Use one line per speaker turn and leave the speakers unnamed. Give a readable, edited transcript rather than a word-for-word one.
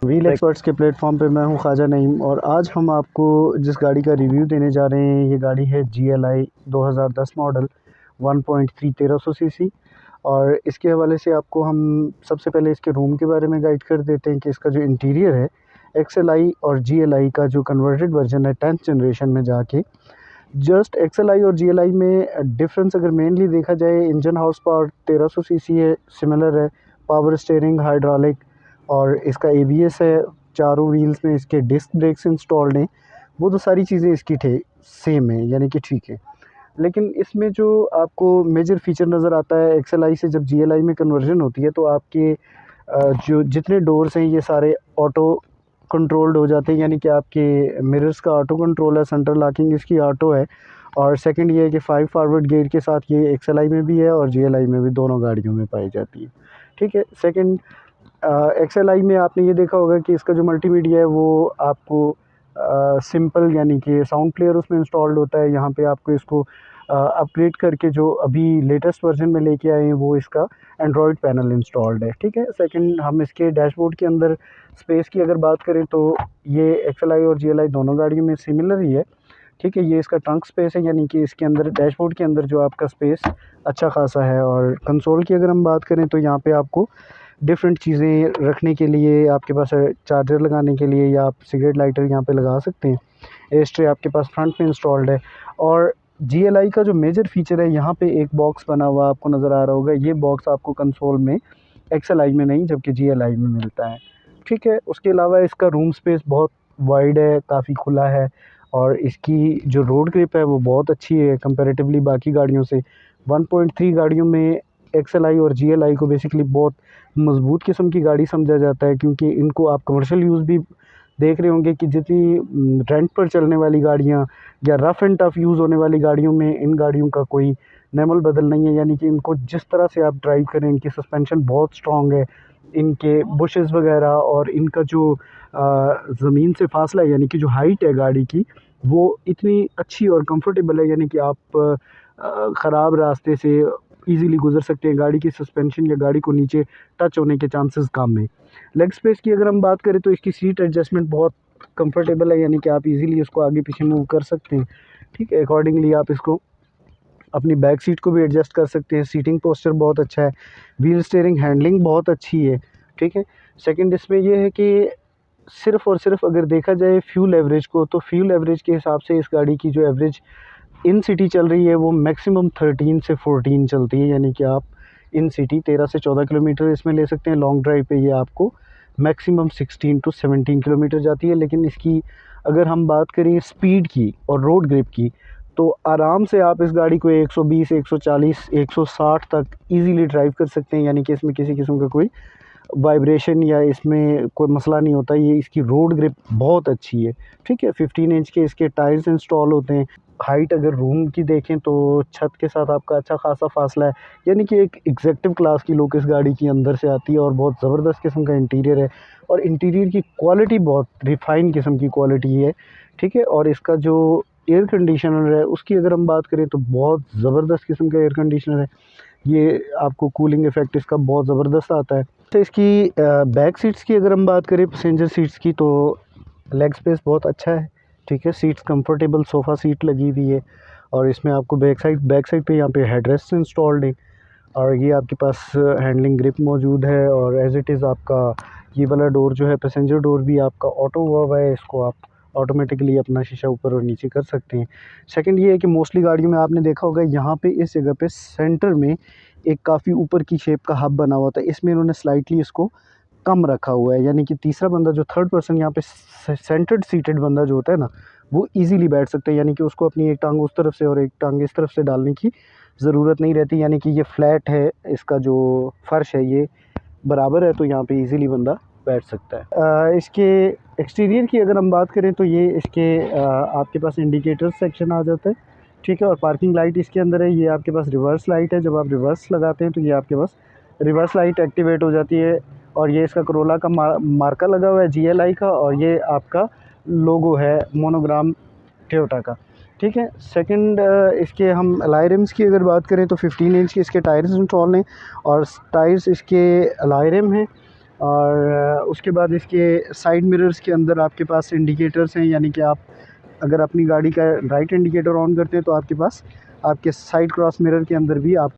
Wheel experts के platform पे मैं हूं ख्वाजा नईम, और आज हम आपको जिस गाड़ी का रिव्यू देने जा रहे हैं ये गाड़ी है GLI 2010 मॉडल 1.3 1300 सीसी। और इसके हवाले से आपको हम सबसे पहले इसके रूम के बारे में गाइड कर देते हैं कि इसका जो इंटीरियर है XLI और GLI का जो कन्वर्टेड वर्जन है 10th जनरेशन में जाके जस्ट XLI और GLI में डिफरेंस अगर मेनली देखा जाए, इंजन हाउस पावर 1300 सीसी है, सिमिलर है, पावर स्टीयरिंग, हाइड्रोलिक और इसका ABS है, चारों व्हील्स में इसके डिस्क ब्रेक्स इंस्टॉल्ड हैं। वो तो सारी चीज़ें इसकी सेम है, यानी कि ठीक है। लेकिन इसमें जो आपको मेजर फीचर नज़र आता है XLI से जब GLI में कन्वर्जन होती है तो आपके जो जितने डोर्स हैं ये सारे ऑटो कंट्रोल्ड हो जाते हैं, यानी कि आपके मिरर्स का ऑटो कंट्रोल है, सेंटर लॉकिंग इसकी ऑटो है। और सेकंड ये है कि 5 फॉरवर्ड गेयर के साथ ये XLI में भी है और GLI में भी, दोनों गाड़ियों में पाई जाती है। ठीक है। सेकंड, XLI में आपने ये देखा होगा कि इसका जो मल्टीमीडिया है वो आपको सिंपल यानी कि साउंड प्लेयर उसमें इंस्टॉल्ड होता है। यहाँ पे आपको इसको अपग्रेड करके जो अभी लेटेस्ट वर्जन में लेके आए हैं वो इसका एंड्रॉयड पैनल इंस्टॉल्ड है। ठीक है। सेकंड, हम इसके डैशबोर्ड के अंदर स्पेस की अगर बात करें तो ये XLI और GLI दोनों गाड़ियों में सिमिलर ही है। ठीक है। ये इसका ट्रंक स्पेस है, यानी कि इसके अंदर डैशबोर्ड के अंदर जो आपका स्पेस अच्छा खासा है। और कंसोल की अगर हम बात करें तो यहाँ पे आपको डिफरेंट चीज़ें रखने के लिए आपके पास चार्जर लगाने के लिए, या आप सिगरेट लाइटर यहाँ पे लगा सकते हैं। एस्ट्रे आपके पास फ्रंट में इंस्टॉल्ड है। और GLI का जो मेजर फीचर है, यहाँ पे एक बॉक्स बना हुआ आपको नज़र आ रहा होगा। ये बॉक्स आपको कंसोल में XLI में नहीं जबकि GLI में मिलता है। ठीक है। उसके अलावा इसका रूम स्पेस बहुत वाइड है, काफ़ी खुला है, और इसकी जो रोड ग्रिप है वो बहुत अच्छी है कंपैरेटिवली बाकी गाड़ियों से। 1.3 गाड़ियों में XLI और GLI को बेसिकली बहुत मज़बूत किस्म की गाड़ी समझा जाता है, क्योंकि इनको आप कमर्शियल यूज़ भी देख रहे होंगे कि जितनी रेंट पर चलने वाली गाड़ियाँ या रफ़ एंड टफ़ यूज़ होने वाली गाड़ियों में इन गाड़ियों का कोई नमल बदल नहीं है। यानी कि इनको जिस तरह से आप ड्राइव करें, इनकी सस्पेंशन बहुत स्ट्रॉन्ग है, इनके बुशेस वगैरह और इनका जो ज़मीन से फासला है, यानी कि जो हाइट है गाड़ी की, वो इतनी अच्छी और कंफर्टेबल है, यानी कि आप ख़राब रास्ते से इजीली गुजर सकते हैं। गाड़ी की सस्पेंशन या गाड़ी को नीचे टच होने के चांसेस कम है। लेग स्पेस की अगर हम बात करें तो इसकी सीट एडजस्टमेंट बहुत कंफर्टेबल है, यानी कि आप इजीली इसको आगे पीछे मूव कर सकते हैं। ठीक है। अकॉर्डिंगली आप इसको अपनी बैक सीट को भी एडजस्ट कर सकते हैं। सीटिंग पोस्चर बहुत अच्छा है, व्हील स्टीयरिंग हैंडलिंग बहुत अच्छी है। ठीक है। सेकंड, इसमें यह है कि सिर्फ़ और सिर्फ अगर देखा जाए फ्यूल एवरेज को, तो फ्यूल एवरेज के हिसाब से इस गाड़ी की जो एवरेज इन सिटी चल रही है वो मैक्सिमम 13 से 14 चलती है, यानी कि आप इन सिटी 13 से 14 किलोमीटर इसमें ले सकते हैं। लॉन्ग ड्राइव पे ये आपको मैक्सिमम 16 टू 17 किलोमीटर जाती है। लेकिन इसकी अगर हम बात करें स्पीड की और रोड ग्रिप की, तो आराम से आप इस गाड़ी को 120, 140, 160 तक इजीली ड्राइव कर सकते हैं, यानी कि इसमें किसी किस्म का कोई वाइब्रेशन या इसमें कोई मसला नहीं होता। ये इसकी रोड ग्रिप बहुत अच्छी है। ठीक है। 15 इंच के इसके टायर्स इंस्टॉल होते हैं। हाइट अगर रूम की देखें तो छत के साथ आपका अच्छा खासा फासला है, यानी कि एक एग्जेक्टिव क्लास की लुक इस गाड़ी की अंदर से आती है। और बहुत ज़बरदस्त किस्म का इंटीरियर है, और इंटीरियर की क्वालिटी बहुत रिफाइन किस्म की क्वालिटी है। ठीक है। और इसका जो एयर कंडीशनर है उसकी अगर हम बात करें तो बहुत ज़बरदस्त किस्म का एयर कंडीशनर है। ये आपको कूलिंग इफ़ेक्ट इसका बहुत ज़बरदस्त आता है। तो इसकी बैक सीट्स की अगर हम बात करें पैसेंजर सीट्स की, तो लेग स्पेस बहुत अच्छा है। ठीक है। सीट्स कंफर्टेबल सोफ़ा सीट लगी हुई है, और इसमें आपको बैक साइड पे यहाँ पे हेडरेस्ट इंस्टॉल्ड है, और ये आपके पास हैंडलिंग ग्रिप मौजूद है। और एज़ इट इज़ आपका ये वाला डोर जो है पैसेंजर डोर भी आपका ऑटो हुआ है, इसको आप ऑटोमेटिकली अपना शीशा ऊपर और नीचे कर सकते हैं। सेकंड ये है कि मोस्टली गाड़ियों में आपने देखा होगा यहाँ पे इस जगह पे सेंटर में एक काफ़ी ऊपर की शेप का हब बना हुआ था, इसमें इन्होंने स्लाइटली इसको कम रखा हुआ है, यानी कि तीसरा बंदा जो थर्ड पर्सन यहाँ पे सेंटर्ड सीटेड बंदा जो होता है ना, वो इजीली बैठ सकते हैं, यानी कि उसको अपनी एक टांग उस तरफ से और एक टांग इस तरफ से डालने की ज़रूरत नहीं रहती। यानी कि ये फ्लैट है, इसका जो फर्श है ये बराबर है, तो यहाँ पे इजीली बंदा बैठ सकता है। इसके एक्सटीरियर की अगर हम बात करें तो ये इसके आपके पास इंडिकेटर सेक्शन आ जाता है। ठीक है। और पार्किंग लाइट इसके अंदर है। ये आपके पास रिवर्स लाइट है, जब आप रिवर्स लगाते हैं तो ये आपके पास रिवर्स लाइट एक्टिवेट हो जाती है। और ये इसका करोला का मार्का लगा हुआ है GLI का, और ये आपका लोगो है मोनोग्राम टोयोटा का। ठीक है। सेकंड, इसके हम अलॉय रिम्स की अगर बात करें तो 15 इंच के इसके टायर्स इंस्टॉल हैं, और टायर्स इसके अलॉय रिम हैं। और उसके बाद इसके साइड मिरर्स के अंदर आपके पास इंडिकेटर्स हैं, यानी कि आप अगर अपनी गाड़ी का राइट इंडिकेटर ऑन करते हैं तो आपके पास आपके साइड क्रॉस मिरर के अंदर भी आप